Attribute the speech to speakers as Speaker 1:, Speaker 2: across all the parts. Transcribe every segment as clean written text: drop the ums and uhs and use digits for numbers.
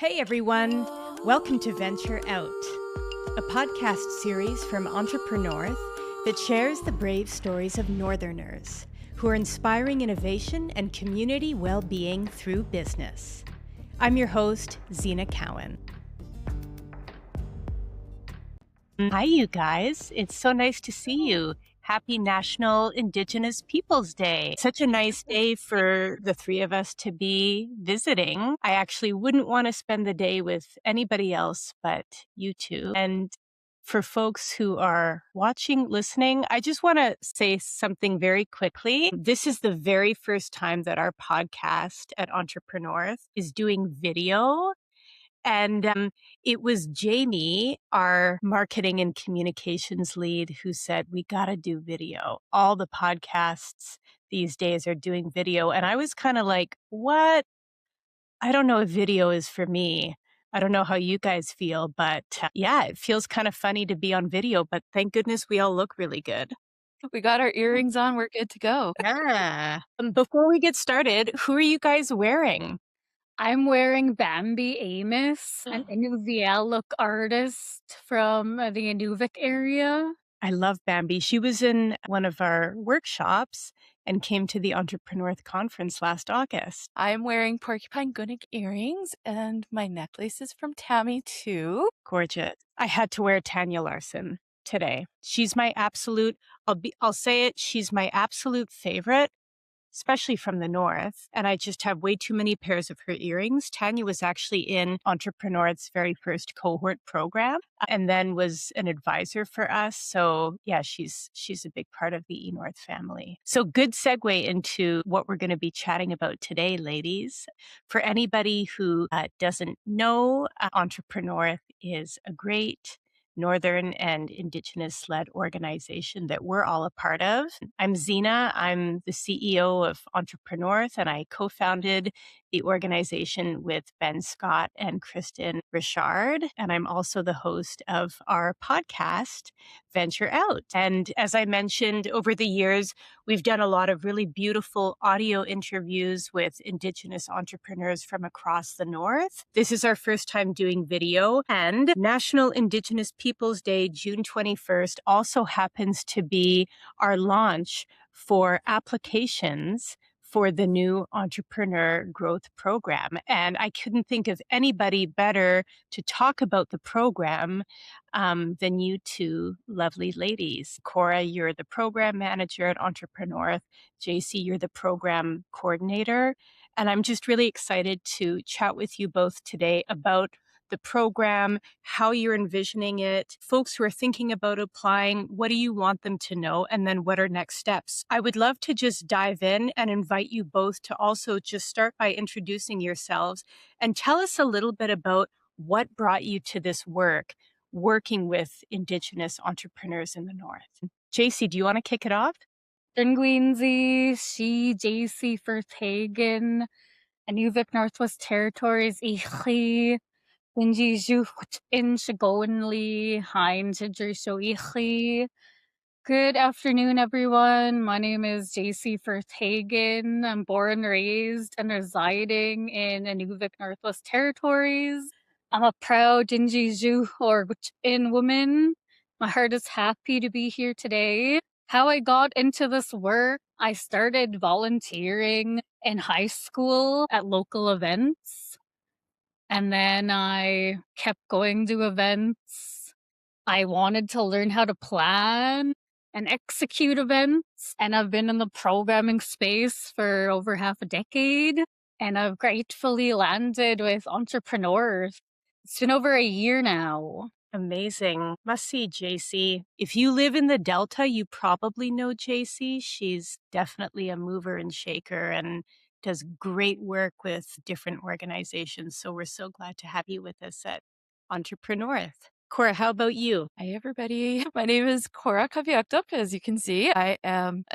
Speaker 1: Hey everyone, welcome to Venture Out, a podcast series from EntrepreNorth that shares the brave stories of Northerners who are inspiring innovation and community well-being through business. I'm your host, Xina Cowan. Hi you guys, it's so nice to see you. Happy National Indigenous Peoples Day. Such a nice day for the three of us to be visiting. I actually wouldn't want to spend the day with anybody else but you two. And for folks who are watching, listening, I just want to say something very quickly. This is the very first time that our podcast at EntrepreNorth is doing video. And it was Jamie, our marketing and communications lead, who said, we got to do video. All the podcasts these days are doing video. And I was kind of like, what? I don't know if video is for me. I don't know how you guys feel, but yeah, it feels kind of funny to be on video, but thank goodness we all look really good.
Speaker 2: We got our earrings on. We're good to go.
Speaker 1: Yeah. Before we get started, who are you guys wearing?
Speaker 2: I'm wearing Bambi Amos, an Inuvialuc artist from the Inuvik area.
Speaker 1: I love Bambi. She was in one of our workshops and came to the EntrepreNorth conference last August.
Speaker 3: I'm wearing porcupine gunnick earrings, and my necklace is from Tammy too.
Speaker 1: Gorgeous. I had to wear Tanya Larson today. She's my absolute, I'll say it, she's my absolute favorite, especially from the north. And I just have way too many pairs of her earrings. Tanya was actually in EntrepreNorth's very first cohort program and then was an advisor for us. So yeah, she's a big part of the eNorth family. So good segue into what we're going to be chatting about today, ladies. For anybody who doesn't know, EntrepreNorth is a great Northern and Indigenous-led organization that we're all a part of. I'm Xina. I'm the CEO of EntrepreNorth, and I co-founded the organization with Ben Scott and Kristen Richard. And I'm also the host of our podcast, Venture Out. And as I mentioned, over the years, we've done a lot of really beautiful audio interviews with Indigenous entrepreneurs from across the North. This is our first time doing video, and National Indigenous Peoples Day, June 21st, also happens to be our launch for applications for the new Entrepreneur Growth Program. And I couldn't think of anybody better to talk about the program than you two lovely ladies. Cora, you're the program manager at EntrepreNorth. Jacey, you're the program coordinator. And I'm just really excited to chat with you both today about the program, how you're envisioning it, folks who are thinking about applying, what do you want them to know, and then what are next steps? I would love to just dive in and invite you both to also just start by introducing yourselves and tell us a little bit about what brought you to this work, working with Indigenous entrepreneurs in the North. Jacey, do you want to kick it off?
Speaker 2: Dungweenzy, she, Jacey Firth-Hagen, Inuvik Northwest Territories, Ichi, Winji Jucht in Shagoanli, Hein Ichi. Good afternoon, everyone. My name is Jacey Firth-Hagen. I'm born, raised, and residing in Inuvik Northwest Territories. I'm a proud Dinji or in woman. My heart is happy to be here today. How I got into this work, I started volunteering in high school at local events. And then I kept going to events. I wanted to learn how to plan and execute events. And I've been in the programming space for over half a decade. And I've gratefully landed with EntrepreNorth. It's been over a year now.
Speaker 1: Amazing. Must see Jacey. If you live in the Delta, you probably know Jacey. She's definitely a mover and shaker and does great work with different organizations. So we're so glad to have you with us at EntrepreNorth. Cora, how about you?
Speaker 3: Hi, everybody. My name is Cora Kavyaktok, as you can see. I am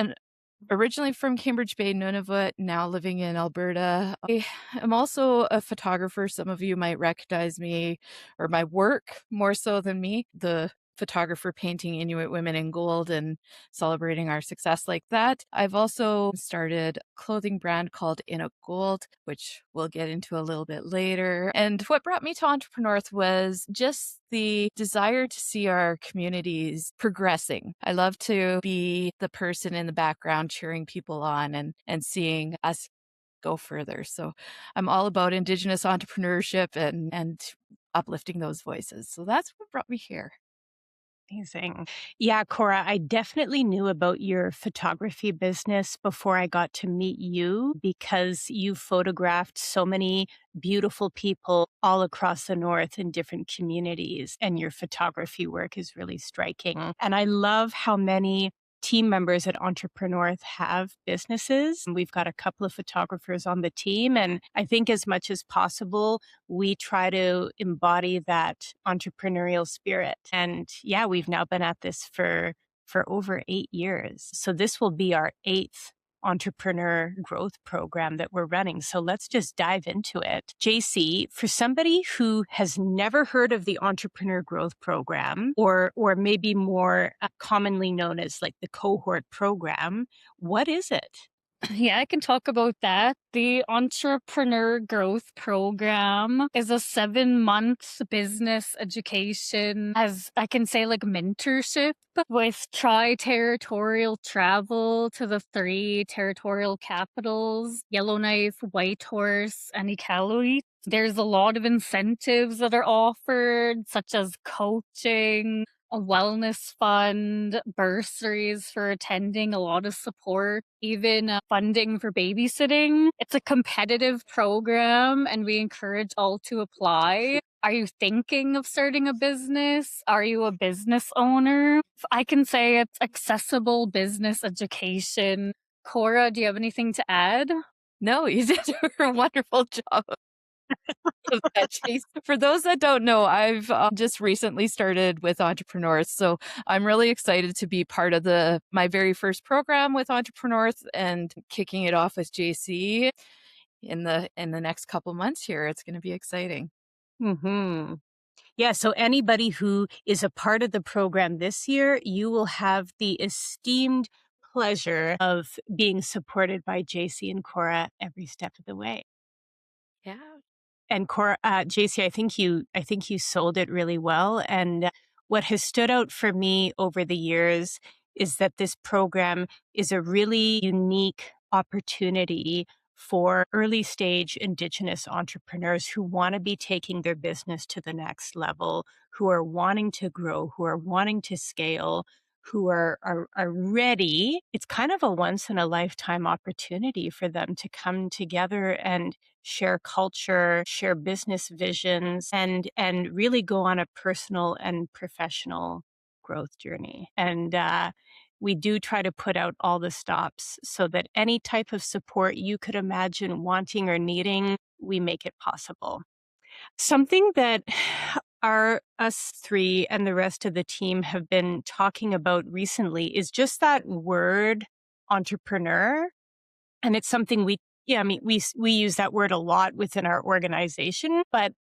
Speaker 3: originally from Cambridge Bay, Nunavut, now living in Alberta. I am also a photographer. Some of you might recognize me or my work more so than me. The photographer painting Inuit women in gold and celebrating our success like that. I've also started a clothing brand called Inuk Gold, which we'll get into a little bit later. And what brought me to EntrepreNorth was just the desire to see our communities progressing. I love to be the person in the background cheering people on and seeing us go further. So I'm all about Indigenous entrepreneurship and uplifting those voices. So that's what brought me here.
Speaker 1: Amazing. Yeah, Cora, I definitely knew about your photography business before I got to meet you because you photographed so many beautiful people all across the North in different communities, and your photography work is really striking. And I love how many team members at EntrepreNorth have businesses. We've got a couple of photographers on the team, and I think as much as possible, we try to embody that entrepreneurial spirit. And yeah, we've now been at this for over 8 years. So this will be our 8th entrepreneur growth program that we're running. So let's just dive into it. Jacey, for somebody who has never heard of the entrepreneur growth program, or maybe more commonly known as like the Cohort program, what is it?
Speaker 2: Yeah, I can talk about that. The Entrepreneur Growth Program is a 7-month business education, as I can say, like mentorship with tri-territorial travel to the 3 territorial capitals, Yellowknife, Whitehorse, and Iqaluit. There's a lot of incentives that are offered, such as coaching, a wellness fund, bursaries for attending, a lot of support, even funding for babysitting. It's a competitive program and we encourage all to apply. Are you thinking of starting a business? Are you a business owner? I can say it's accessible business education. Cora, do you have anything to add?
Speaker 3: No, you did a wonderful job of that, Chase. For those that don't know, I've just recently started with EntrepreNorth, so I'm really excited to be part of my very first program with EntrepreNorth and kicking it off with JC in the next couple months here. It's going to be exciting.
Speaker 1: Mm-hmm. Yeah, so anybody who is a part of the program this year, you will have the esteemed pleasure of being supported by JC and Cora every step of the way.
Speaker 3: Yeah.
Speaker 1: And Cora, JC, I think you sold it really well. And what has stood out for me over the years is that this program is a really unique opportunity for early stage Indigenous entrepreneurs who want to be taking their business to the next level, who are wanting to grow, who are wanting to scale, who are ready. It's kind of a once in a lifetime opportunity for them to come together and share culture, share business visions, and really go on a personal and professional growth journey. And we do try to put out all the stops so that any type of support you could imagine wanting or needing, we make it possible. Something that us 3 and the rest of the team have been talking about recently is just that word entrepreneur. And it's something we use that word a lot within our organization, but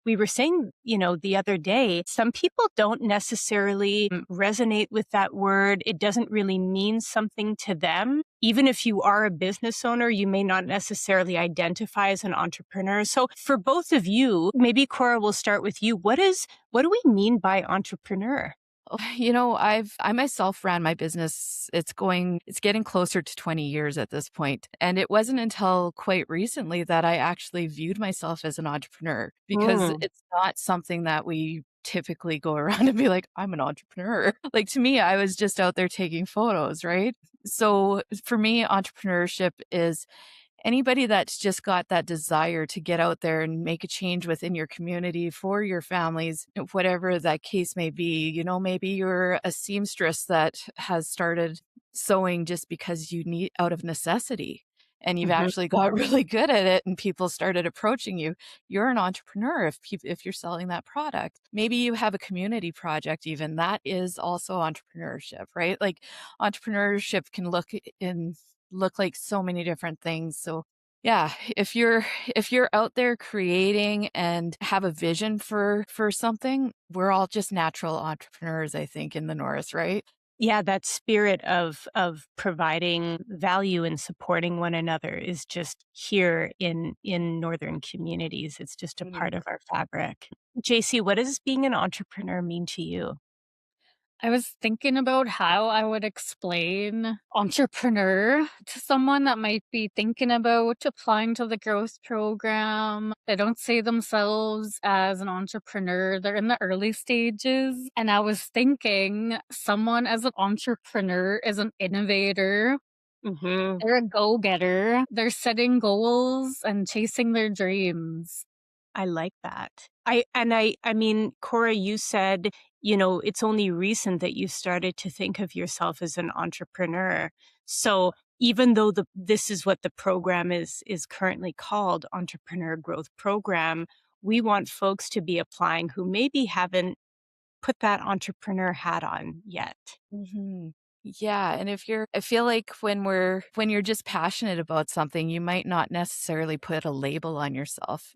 Speaker 1: we were saying, the other day, some people don't necessarily resonate with that word. It doesn't really mean something to them. Even if you are a business owner, you may not necessarily identify as an entrepreneur. So for both of you, maybe Cora, will start with you. What do we mean by entrepreneur?
Speaker 3: I myself ran my business. It's getting closer to 20 years at this point. And it wasn't until quite recently that I actually viewed myself as an entrepreneur, because it's not something that we typically go around and be like, I'm an entrepreneur. Like, to me, I was just out there taking photos, right? So for me, entrepreneurship is anybody that's just got that desire to get out there and make a change within your community for your families, whatever that case may be. Maybe you're a seamstress that has started sewing just because you need out of necessity, and you've actually got really good at it and people started approaching you. You're an entrepreneur if you're selling that product. Maybe you have a community project, even that is also entrepreneurship, right? Like, entrepreneurship can look like so many different things. So Yeah, if you're out there creating and have a vision for something, we're all just natural entrepreneurs, I think, in the North, right?
Speaker 1: Yeah, that spirit of providing value and supporting one another is just here in northern communities. It's just a part
Speaker 3: Mhm.
Speaker 1: of our fabric. JC, what does being an entrepreneur mean to you?
Speaker 2: I was thinking about how I would explain entrepreneur to someone that might be thinking about applying to the growth program. They don't see themselves as an entrepreneur, they're in the early stages. And I was thinking someone as an entrepreneur is an innovator.
Speaker 1: Hmm.
Speaker 2: They're a go getter. They're setting goals and chasing their dreams.
Speaker 1: I like that. I mean, Cora, you said, it's only recent that you started to think of yourself as an entrepreneur. So even though this is what the program is currently called, Entrepreneur Growth Program, we want folks to be applying who maybe haven't put that entrepreneur hat on yet.
Speaker 3: Mhm. Yeah, and I feel like when you're just passionate about something, you might not necessarily put a label on yourself,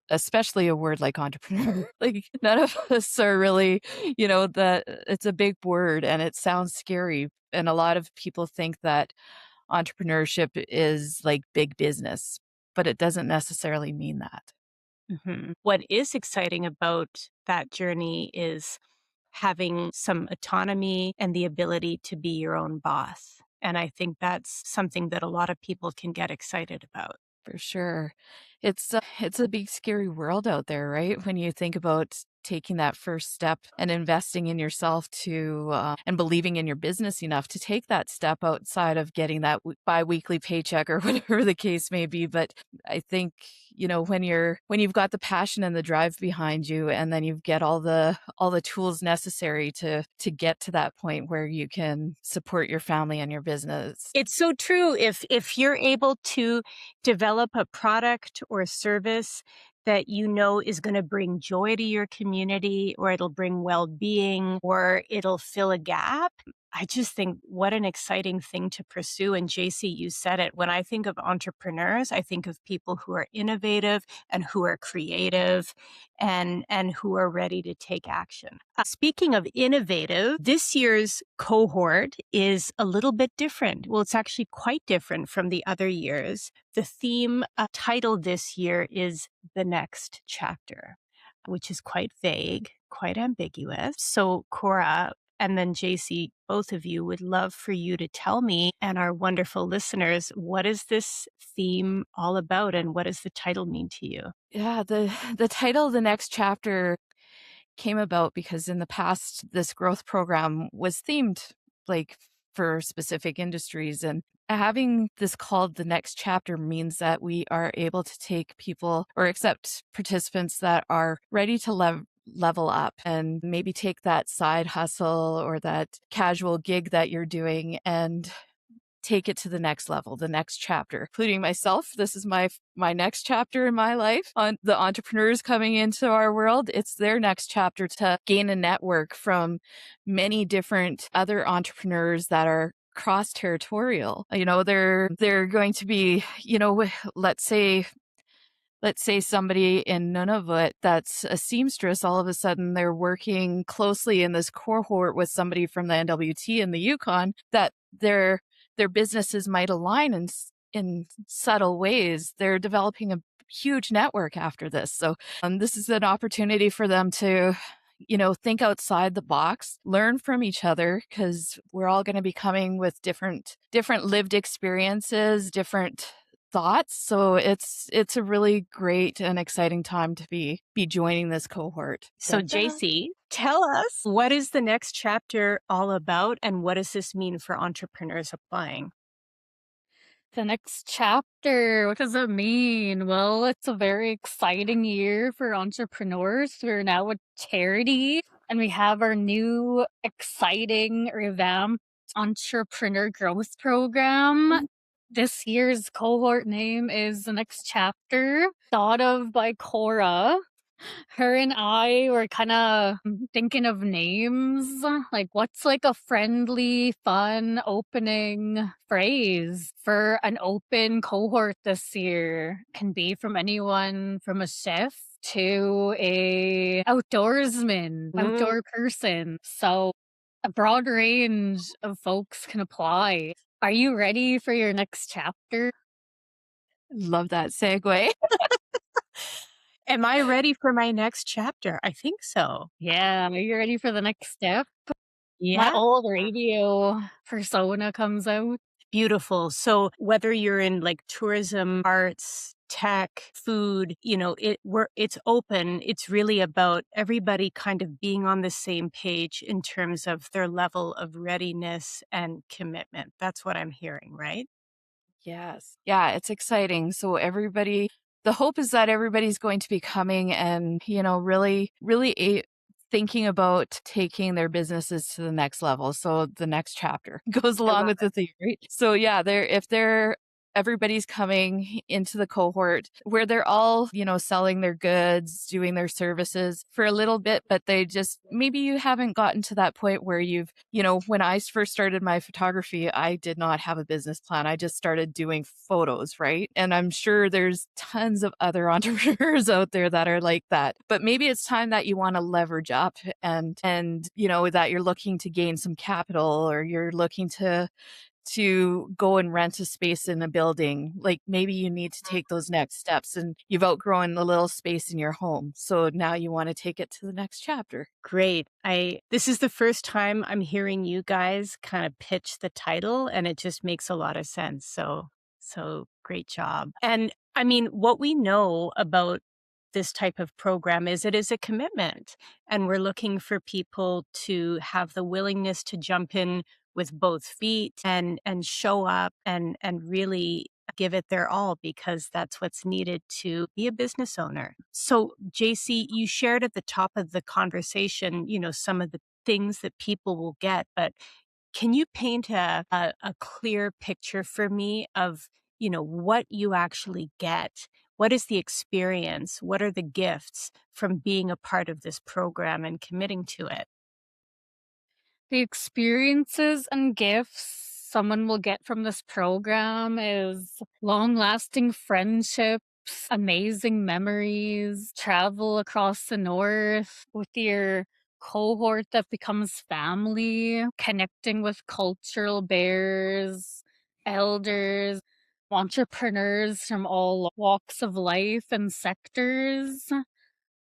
Speaker 3: especially a word like entrepreneur. Like none of us are really, that it's a big word and it sounds scary. And a lot of people think that entrepreneurship is like big business, but it doesn't necessarily mean that.
Speaker 1: What is exciting about that journey is having some autonomy and the ability to be your own boss. And I think that's something that a lot of people can get excited about.
Speaker 3: For sure. It's a big scary world out there, right? When you think about taking that first step and investing in yourself and believing in your business enough to take that step outside of getting that biweekly paycheck or whatever the case may be. But I think, when you've got the passion and the drive behind you, and then you get all the tools necessary to get to that point where you can support your family and your business.
Speaker 1: It's so true. If you're able to develop a product or service that you know is going to bring joy to your community, or it'll bring well-being, or it'll fill a gap, I just think what an exciting thing to pursue. And JC, you said it. When I think of entrepreneurs, I think of people who are innovative and who are creative and who are ready to take action. Speaking of innovative, this year's cohort is a little bit different. Well, it's actually quite different from the other years. The theme title this year is The Next Chapter, which is quite vague, quite ambiguous. So, Cora, and then JC, both of you, would love for you to tell me and our wonderful listeners, what is this theme all about and what does the title mean to you?
Speaker 3: Yeah, the title, The Next Chapter, came about because in the past, this growth program was themed like for specific industries. And having this called The Next Chapter means that we are able to take people or accept participants that are ready to level up and maybe take that side hustle or that casual gig that you're doing and take it to the next level, the next chapter, including myself. This is my next chapter in my life. On the entrepreneurs coming into our world, it's their next chapter to gain a network from many different other entrepreneurs that are cross territorial. They're going to be, let's say somebody in Nunavut that's a seamstress, all of a sudden they're working closely in this cohort with somebody from the NWT in the Yukon, that their businesses might align in subtle ways. They're developing a huge network after this. So this is an opportunity for them to, think outside the box, learn from each other, because we're all going to be coming with different lived experiences, different thoughts. So it's a really great and exciting time to be joining this cohort.
Speaker 1: So, JC, tell us, what is the next chapter all about and what does this mean for entrepreneurs applying?
Speaker 2: The next chapter, what does it mean? Well, it's a very exciting year for entrepreneurs. We're now a charity and we have our new exciting revamped entrepreneur growth program. This year's cohort name is The Next Chapter, thought of by Cora. Her and I were kind of thinking of names. Like, what's like a friendly, fun opening phrase for an open cohort this year? Can be from anyone from a chef to a outdoorsman, outdoor person. So a broad range of folks can apply. Are you ready for your next chapter?
Speaker 3: Love that segue.
Speaker 1: Am I ready for my next chapter? I think so.
Speaker 2: Yeah, are you ready for the next step? My
Speaker 1: Yeah.
Speaker 2: old radio persona comes out.
Speaker 1: Beautiful. So whether you're in like tourism, arts, tech, food, it's open. It's really about everybody kind of being on the same page in terms of their level of readiness and commitment. That's what I'm hearing, right?
Speaker 3: Yes. Yeah, it's exciting. So the hope is that everybody's going to be coming and, really thinking about taking their businesses to the next level. So the next chapter goes
Speaker 1: I
Speaker 3: along
Speaker 1: love
Speaker 3: with the theme, right? So yeah, everybody's coming into the cohort where they're all, selling their goods, doing their services for a little bit, but maybe you haven't gotten to that point where when I first started my photography, I did not have a business plan. I just started doing photos, right? And I'm sure there's tons of other entrepreneurs out there that are like that. But maybe it's time that you want to leverage up and that you're looking to gain some capital, or you're looking to go and rent a space in a building. Like maybe you need to take those next steps and you've outgrown a little space in your home. So now you want to take it to the next chapter.
Speaker 1: Great. This is the first time I'm hearing you guys kind of pitch the title, and it just makes a lot of sense. So great job. And I mean, what we know about this type of program is it is a commitment, and we're looking for people to have the willingness to jump in with both feet and show up and really give it their all, because that's what's needed to be a business owner. So, JC, you shared at the top of the conversation, some of the things that people will get, but can you paint a clear picture for me of, what you actually get? What is the experience? What are the gifts from being a part of this program and committing to it?
Speaker 2: The experiences and gifts someone will get from this program is long lasting friendships, amazing memories, travel across the north with your cohort that becomes family, connecting with cultural bears, elders, entrepreneurs from all walks of life and sectors.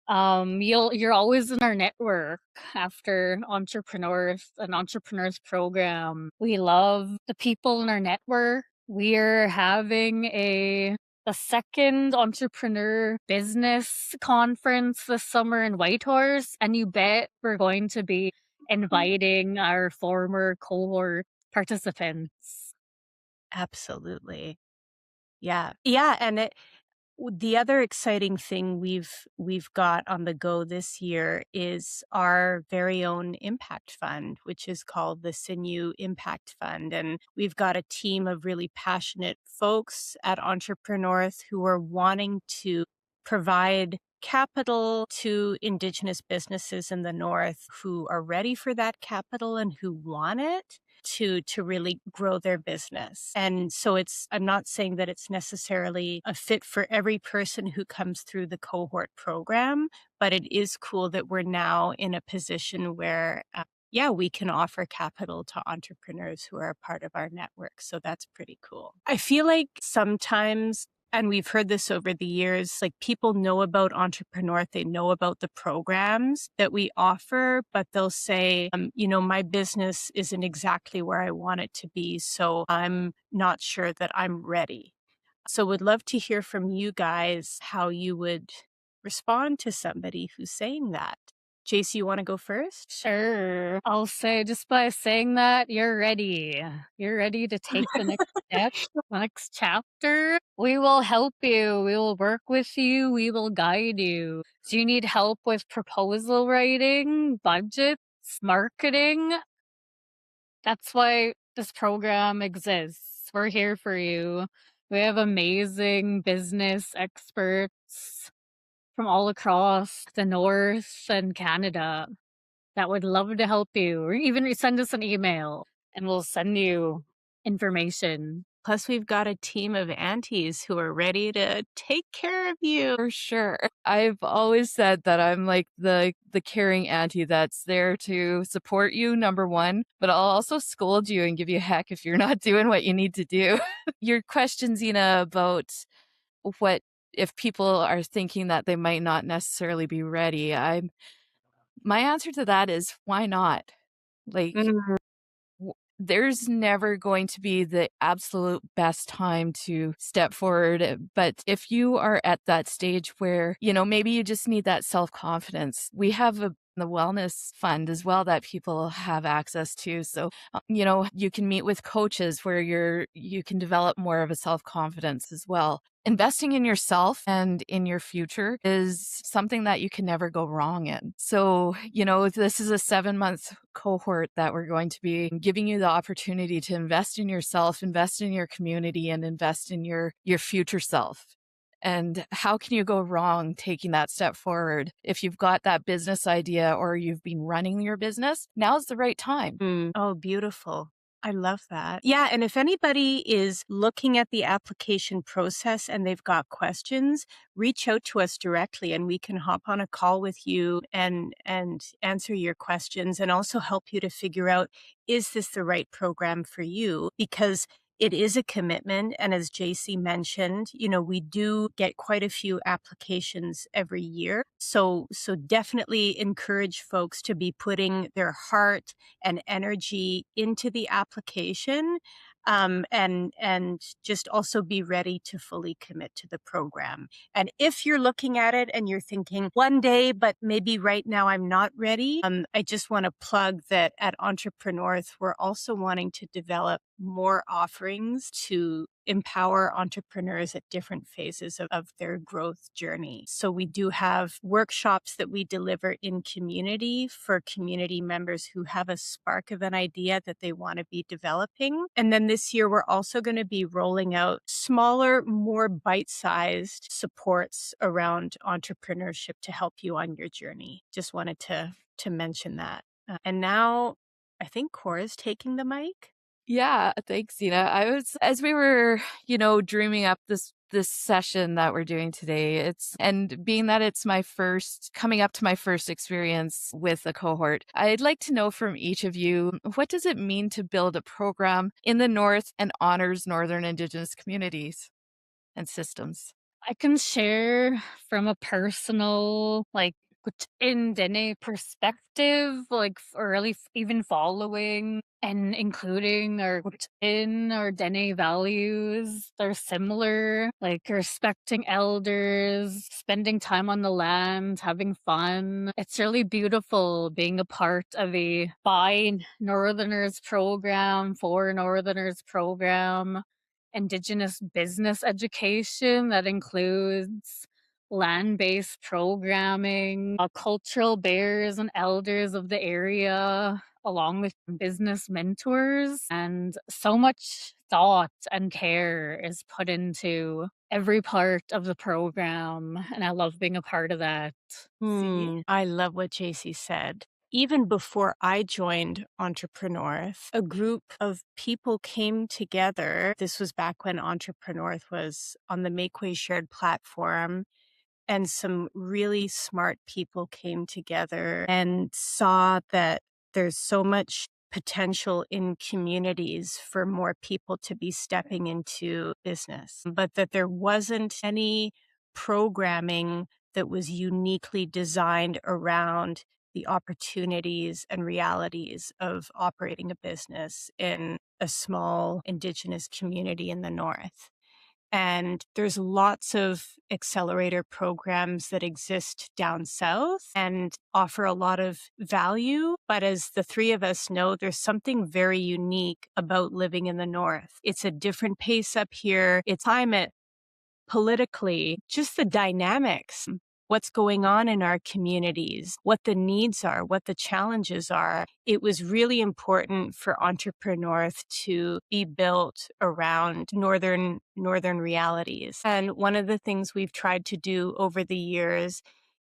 Speaker 2: You're always in our network after an entrepreneurs program. We love the people in our network. We're having the second entrepreneur business conference this summer in Whitehorse, and you bet we're going to be inviting our former cohort participants.
Speaker 1: Absolutely. Yeah. Yeah, and the other exciting thing we've got on the go this year is our very own impact fund, which is called the Sinu Impact Fund. And we've got a team of really passionate folks at EntrepreNorth who are wanting to provide capital to Indigenous businesses in the North who are ready for that capital and who want it to really grow their business. And so I'm not saying that it's necessarily a fit for every person who comes through the cohort program, but it is cool that we're now in a position where yeah, we can offer capital to entrepreneurs who are a part of our network. So that's pretty cool. I feel like sometimes, and we've heard this over the years, like people know about EntrepreNorth, they know about the programs that we offer, but they'll say, my business isn't exactly where I want it to be, so I'm not sure that I'm ready. So would love to hear from you guys how you would respond to somebody who's saying that. Jacey, you want to go first?
Speaker 2: Sure. I'll say just by saying that, you're ready. You're ready to take the next step, the next chapter. We will help you. We will work with you. We will guide you. Do you need help with proposal writing, budgets, marketing? That's why this program exists. We're here for you. We have amazing business experts from all across the North and Canada that would love to help you, or even send us an email and we'll send you information.
Speaker 1: Plus, we've got a team of aunties who are ready to take care of you.
Speaker 3: For sure. I've always said that I'm like the caring auntie that's there to support you, number one, but I'll also scold you and give you heck if you're not doing what you need to do. Your question, Xina, about what if people are thinking that they might not necessarily be ready. My answer to that is why not? Like there's never going to be the absolute best time to step forward. But if you are at that stage where, maybe you just need that self-confidence, we have the wellness fund as well that people have access to. So, you can meet with coaches where you can develop more of a self-confidence as well. Investing in yourself and in your future is something that you can never go wrong in. So, this is a 7-month cohort that we're going to be giving you the opportunity to invest in yourself, invest in your community, and invest in your future self. And how can you go wrong taking that step forward? If you've got that business idea or you've been running your business, now's the right time.
Speaker 1: Oh, beautiful. I love that. Yeah. And if anybody is looking at the application process and they've got questions, reach out to us directly and we can hop on a call with you and answer your questions and also help you to figure out, is this the right program for you? Because it is a commitment. And as Jacey mentioned, we do get quite a few applications every year. So definitely encourage folks to be putting their heart and energy into the application. And just also be ready to fully commit to the program. And if you're looking at it and you're thinking one day, but maybe right now I'm not ready, I just want to plug that at EntrepreNorth, we're also wanting to develop more offerings to empower entrepreneurs at different phases of their growth journey. So we do have workshops that we deliver in community for community members who have a spark of an idea that they want to be developing. And then this year, we're also going to be rolling out smaller, more bite-sized supports around entrepreneurship to help you on your journey. Just wanted to mention that. And now I think Cora's taking the mic.
Speaker 3: Yeah, thanks, Xina. As we were, dreaming up this session that we're doing today, and being that it's coming up to my first experience with a cohort, I'd like to know from each of you, what does it mean to build a program in the North and honors Northern Indigenous communities and systems?
Speaker 2: I can share from a personal, in Dene perspective, or really even following and including our in our Dene values. They're similar, like respecting elders, spending time on the land, having fun. It's really beautiful being a part of a by Northerners program, for Northerners program. Indigenous business education that includes land-based programming, cultural bears and elders of the area, along with business mentors. And so much thought and care is put into every part of the program. And I love being a part of that.
Speaker 1: I love what Jacey said. Even before I joined EntrepreNorth, a group of people came together. This was back when EntrepreNorth was on the Makeway Shared platform. And some really smart people came together and saw that there's so much potential in communities for more people to be stepping into business, but that there wasn't any programming that was uniquely designed around the opportunities and realities of operating a business in a small Indigenous community in the North. And there's lots of accelerator programs that exist down south and offer a lot of value. But as the three of us know, there's something very unique about living in the North. It's a different pace up here. It's climate, politically, just the dynamics. what's going on in our communities, what the needs are, what the challenges are. It was really important for EntrepreNorth to be built around northern realities. And one of the things we've tried to do over the years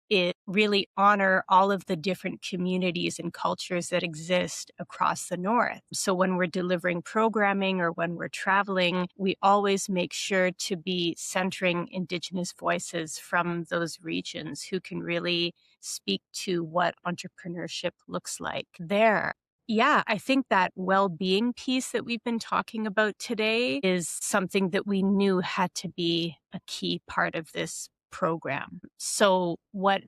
Speaker 1: it really honor all of the different communities and cultures that exist across the North. So when we're delivering programming or when we're traveling, we always make sure to be centering Indigenous voices from those regions who can really speak to what entrepreneurship looks like there. Yeah, I think that well-being piece that we've been talking about today is something that we knew had to be a key part of this program. So what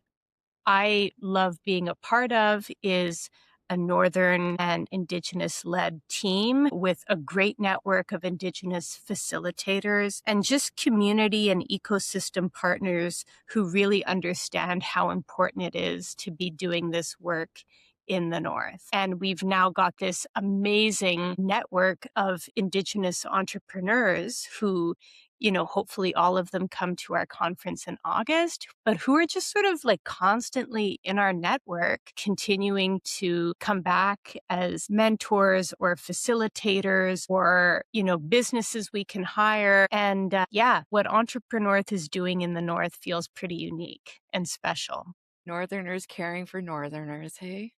Speaker 1: I love being a part of is a Northern and Indigenous-led team with a great network of Indigenous facilitators and just community and ecosystem partners who really understand how important it is to be doing this work in the North. And we've now got this amazing network of Indigenous entrepreneurs who hopefully all of them come to our conference in August, but who are just sort of like constantly in our network, continuing to come back as mentors or facilitators or, businesses we can hire. And what EntrepreNorth is doing in the North feels pretty unique and special.
Speaker 3: Northerners caring for Northerners, hey?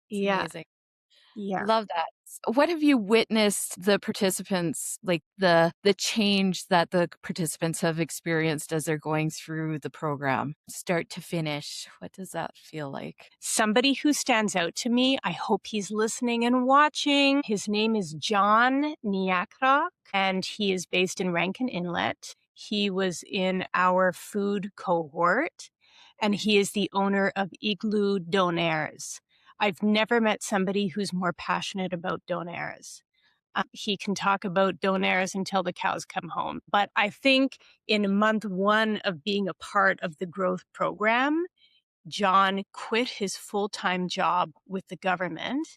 Speaker 3: It's
Speaker 1: Yeah.
Speaker 3: amazing.
Speaker 1: Yeah.
Speaker 3: Love that. What have you witnessed the participants, like the change that the participants have experienced as they're going through the program, start to finish? What does that feel like?
Speaker 1: Somebody who stands out to me, I hope he's listening and watching. His name is John Niakra, and he is based in Rankin Inlet. He was in our food cohort, and he is the owner of Igloo Donairs. I've never met somebody who's more passionate about Donairs. He can talk about Donairs until the cows come home. But I think in month 1 of being a part of the growth program, John quit his full-time job with the government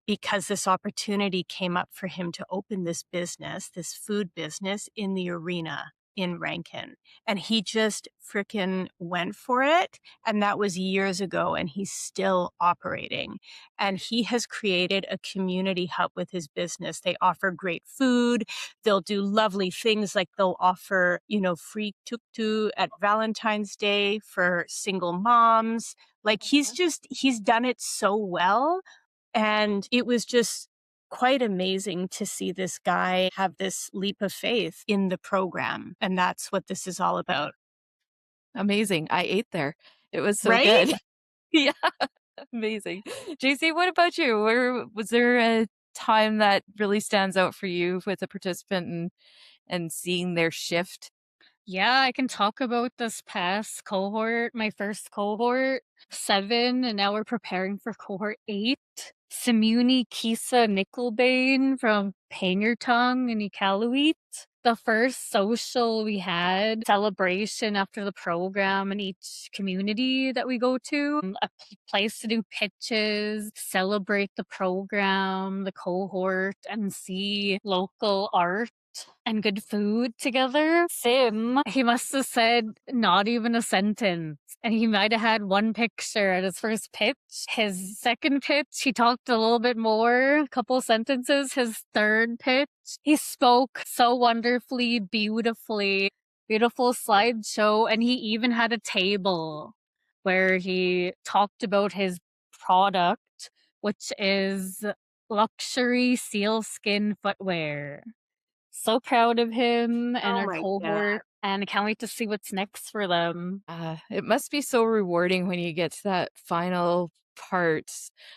Speaker 1: because this opportunity came up for him to open this business, this food business in the arena in Rankin. And he just frickin' went for it. And that was years ago, and he's still operating. And he has created a community hub with his business. They offer great food. They'll do lovely things like they'll offer, free tuk-tuk at Valentine's Day for single moms. Like he's done it so well. And it was just quite amazing to see this guy have this leap of faith in the program. And that's what this is all about.
Speaker 3: Amazing. I ate there. It was so
Speaker 1: Right?
Speaker 3: good. Yeah, amazing. Jacey, what about you? Was there a time that really stands out for you with a participant and seeing their shift?
Speaker 2: Yeah, I can talk about this past cohort, my first cohort, 7, and now we're preparing for cohort 8. Simuni Kisa Nickelbane from Pangertung in Iqaluit. The first social we had, celebration after the program in each community that we go to, a place to do pitches, celebrate the program, the cohort, and see local art and good food together. Sim, he must have said not even a sentence. And he might have had one picture at his first pitch. His second pitch, he talked a little bit more, a couple sentences. His third pitch, he spoke so wonderfully, beautifully, beautiful slideshow. And he even had a table where he talked about his product, which is luxury sealskin footwear. So proud of him and
Speaker 1: Oh
Speaker 2: our
Speaker 1: my
Speaker 2: cohort,
Speaker 1: God.
Speaker 2: and I can't wait to see what's next for them.
Speaker 3: It must be so rewarding when you get to that final part.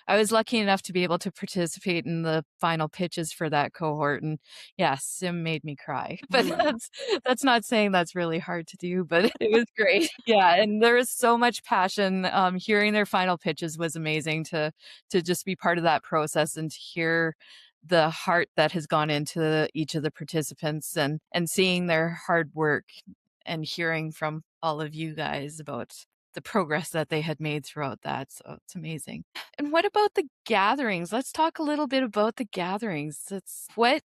Speaker 3: I was lucky enough to be able to participate in the final pitches for that cohort, and yeah, Sim made me cry. But that's not saying that's really hard to do, but it was great. Yeah, and there was so much passion. Hearing their final pitches was amazing to just be part of that process and to hear the heart that has gone into each of the participants and seeing their hard work and hearing from all of you guys about the progress that they had made throughout that. So it's amazing. And what about the gatherings? Let's talk a little bit about the gatherings. Where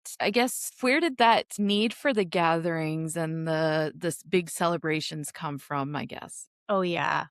Speaker 3: did that need for the gatherings and this big celebrations come from, I guess?
Speaker 1: Oh, yeah.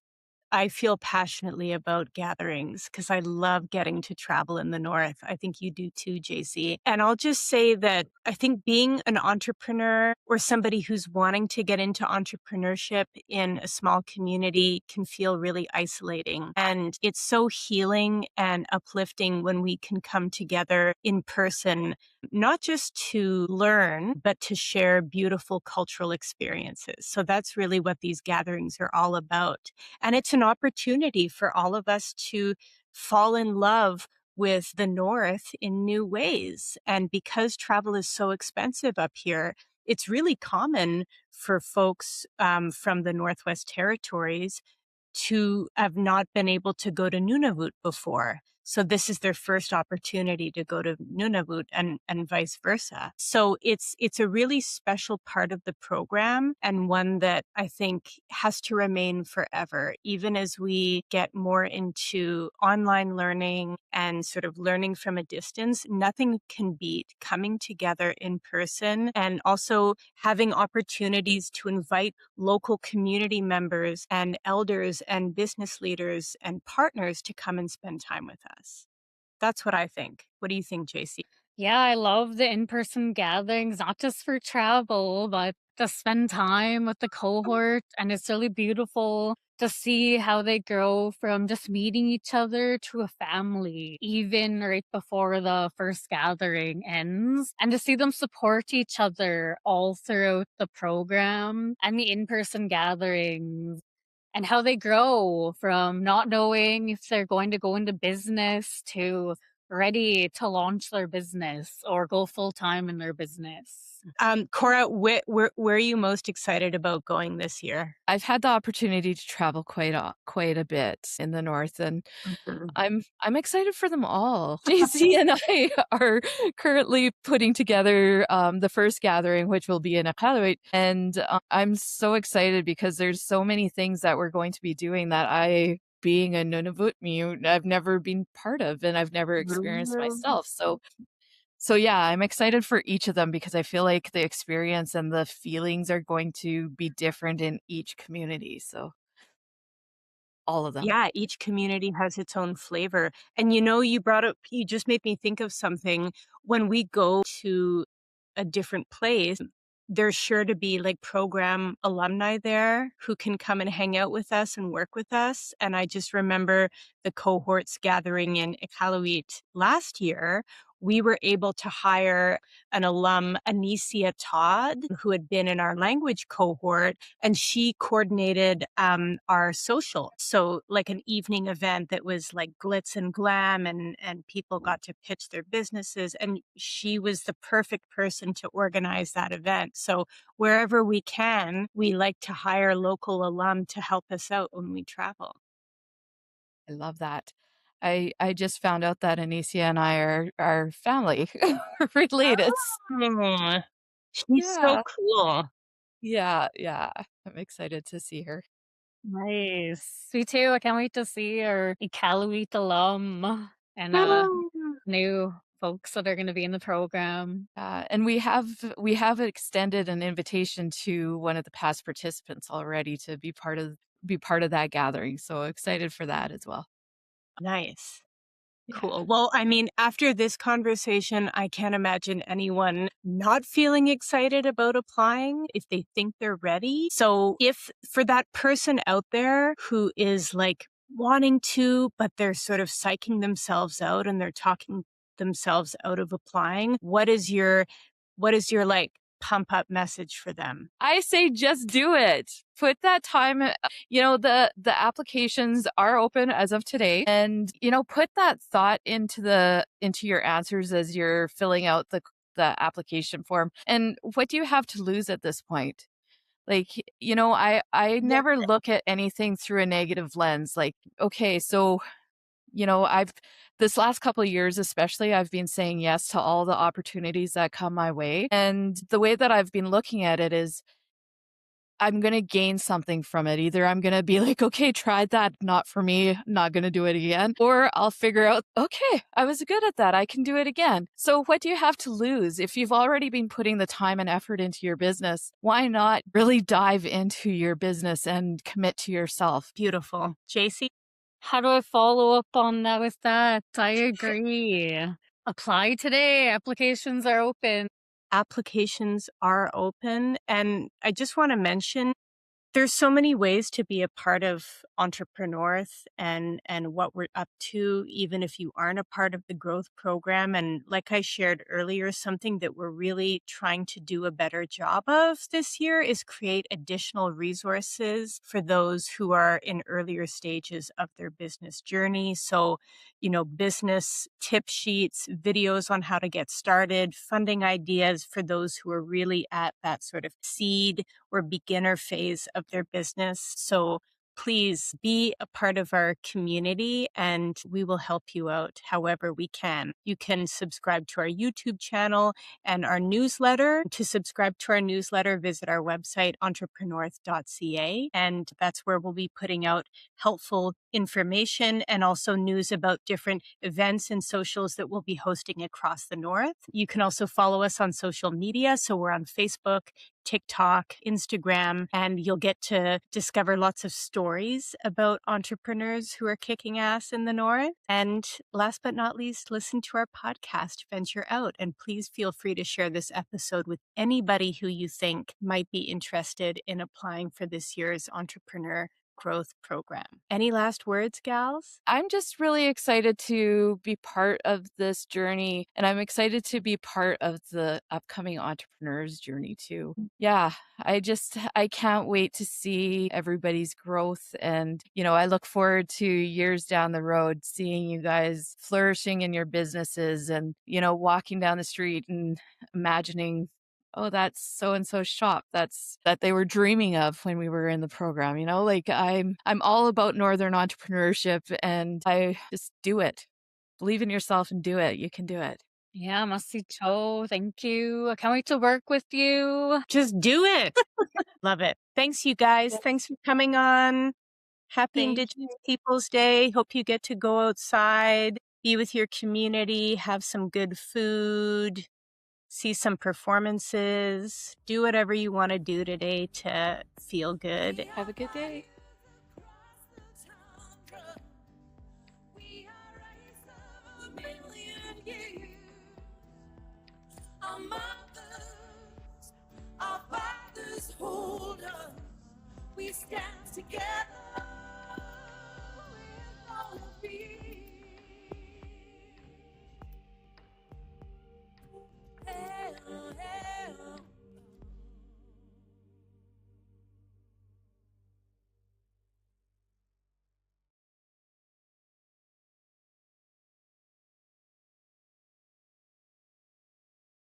Speaker 1: I feel passionately about gatherings because I love getting to travel in the North. I think you do too, JC. And I'll just say that I think being an entrepreneur or somebody who's wanting to get into entrepreneurship in a small community can feel really isolating. And it's so healing and uplifting when we can come together in person, not just to learn, but to share beautiful cultural experiences. So that's really what these gatherings are all about. And it's an opportunity for all of us to fall in love with the North in new ways. And because travel is so expensive up here, it's really common for folks from the Northwest Territories to have not been able to go to Nunavut before. So this is their first opportunity to go to Nunavut and vice versa. So it's a really special part of the program and one that I think has to remain forever, even as we get more into online learning and sort of learning from a distance. Nothing can beat coming together in person and also having opportunities to invite local community members and elders and business leaders and partners to come and spend time with us. That's what I think. What do you think, JC?
Speaker 2: Yeah, I love the in-person gatherings, not just for travel, but to spend time with the cohort. And it's really beautiful to see how they grow from just meeting each other to a family, even right before the first gathering ends, and to see them support each other all throughout the program and the in-person gatherings. And how they grow from not knowing if they're going to go into business to ready to launch their business or go full time in their business.
Speaker 1: Cora, where are you most excited about going this year?
Speaker 3: I've had the opportunity to travel quite a bit in the North, and
Speaker 1: Mhm.
Speaker 3: I'm excited for them all. JC and I are currently putting together the first gathering, which will be in Igloo, and I'm so excited because there's so many things that we're going to be doing that I, being a Nunavut mute, I've never been part of and I've never experienced myself. So yeah, I'm excited for each of them because I feel like the experience and the feelings are going to be different in each community. So all of them.
Speaker 1: Yeah, each community has its own flavor. And you just made me think of something. When we go to a different place, there's sure to be like program alumni there who can come and hang out with us and work with us. And I just remember the cohorts gathering in Iqaluit last year. We were able to hire an alum, Anicia Todd, who had been in our language cohort, and she coordinated our social. So like an evening event that was like glitz and glam and people got to pitch their businesses. And she was the perfect person to organize that event. So wherever we can, we like to hire local alum to help us out when we travel.
Speaker 3: I love that. I just found out that Anicia and I are family related.
Speaker 1: Oh, she's so
Speaker 3: Yeah.
Speaker 1: cool.
Speaker 3: Yeah. I'm excited to see her.
Speaker 2: Nice. Me too. I can't wait to see our Iqaluit alum and new folks that are going to be in the program.
Speaker 3: And we have extended an invitation to one of the past participants already to be part of that gathering. So excited for that as well.
Speaker 1: Nice.
Speaker 3: Yeah.
Speaker 1: Cool. Well, I mean, after this conversation, I can't imagine anyone not feeling excited about applying if they think they're ready. So, if for that person out there who is like wanting to, but they're sort of psyching themselves out and they're talking themselves out of applying, what is your like pump up message for them?
Speaker 3: I say just do it. Put that time, the applications are open as of today, and put that thought into your answers as you're filling out the application form. And what do you have to lose at this point? Like, I
Speaker 1: Yeah.
Speaker 3: never look at anything through a negative lens. Like, okay, so I've this last couple of years, especially, I've been saying yes to all the opportunities that come my way. And the way that I've been looking at it is I'm going to gain something from it. Either I'm going to be like, okay, tried that, not for me, not going to do it again. Or I'll figure out, okay, I was good at that. I can do it again. So what do you have to lose? If you've already been putting the time and effort into your business, why not really dive into your business and commit to yourself?
Speaker 1: Beautiful. Jacey?
Speaker 2: How do I follow up on that with that? I agree. Apply today. Applications are open.
Speaker 1: Applications are open. And I just want to mention, there's so many ways to be a part of EntrepreNorth and what we're up to, even if you aren't a part of the growth program. And like I shared earlier, something that we're really trying to do a better job of this year is create additional resources for those who are in earlier stages of their business journey. So, business tip sheets, videos on how to get started, funding ideas for those who are really at that sort of seed or beginner phase of their business. So please be a part of our community and we will help you out however we can. You can subscribe to our YouTube channel and our newsletter. To subscribe to our newsletter, visit our website, entreprenorth.ca, and that's where we'll be putting out helpful information and also news about different events and socials that we'll be hosting across the North. You can also follow us on social media. So we're on Facebook, TikTok, Instagram, and you'll get to discover lots of stories about entrepreneurs who are kicking ass in the North. And last but not least, listen to our podcast, Venture Out. And please feel free to share this episode with anybody who you think might be interested in applying for this year's Entrepreneur Growth Program. Any last words, gals?
Speaker 3: I'm just really excited to be part of this journey, and I'm excited to be part of the upcoming entrepreneurs journey too. Yeah, I can't wait to see everybody's growth. And, I look forward to years down the road, seeing you guys flourishing in your businesses and, walking down the street and imagining, oh, that's so and so shop that they were dreaming of when we were in the program. Like I'm all about Northern entrepreneurship, and I just do it. Believe in yourself and do it. You can do it.
Speaker 2: Yeah, Masi Cho, thank you. I can't wait to work with you.
Speaker 1: Just do it. Love it. Thanks, you guys. Thanks for coming on. Happy Indigenous Peoples Day. Hope you get to go outside, be with your community, have some good food, see some performances, do whatever you want to do today to feel good. Have a good day. I'm